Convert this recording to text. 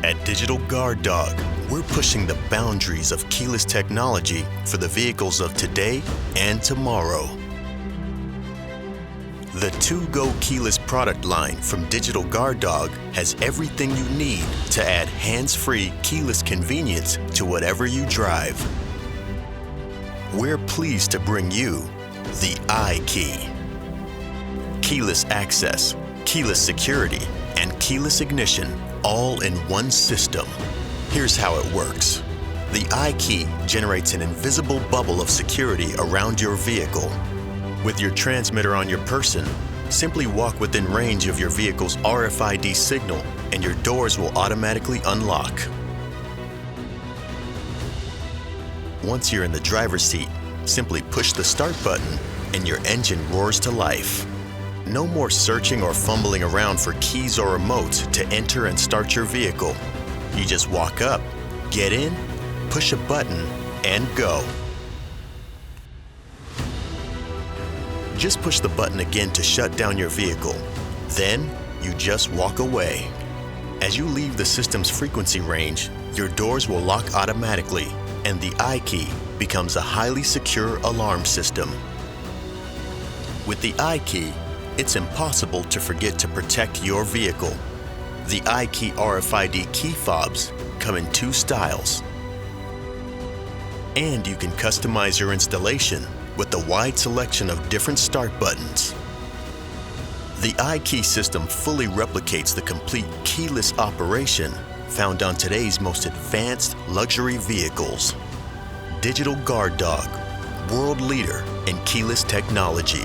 At Digital Guard Dog, we're pushing the boundaries of keyless technology for the vehicles of today and tomorrow. The 2Go keyless product line from Digital Guard Dog has everything you need to add hands-free keyless convenience to whatever you drive. We're pleased to bring you the iKey. Keyless access, keyless security, and keyless ignition all in one system. Here's how it works. The iKey generates an invisible bubble of security around your vehicle. With your transmitter on your person, simply walk within range of your vehicle's RFID signal and your doors will automatically unlock. Once you're in the driver's seat, simply push the start button and your engine roars to life. No more searching or fumbling around for keys or remotes to enter and start your vehicle. You just walk up, get in, push a button, and go. Just push the button again to shut down your vehicle. Then, you just walk away. As you leave the system's frequency range, your doors will lock automatically, and the iKey becomes a highly secure alarm system. With the iKey, it's impossible to forget to protect your vehicle. The iKey RFID key fobs come in 2 styles. And you can customize your installation with a wide selection of different start buttons. The iKey system fully replicates the complete keyless operation found on today's most advanced luxury vehicles. Digital Guard Dog, world leader in keyless technology.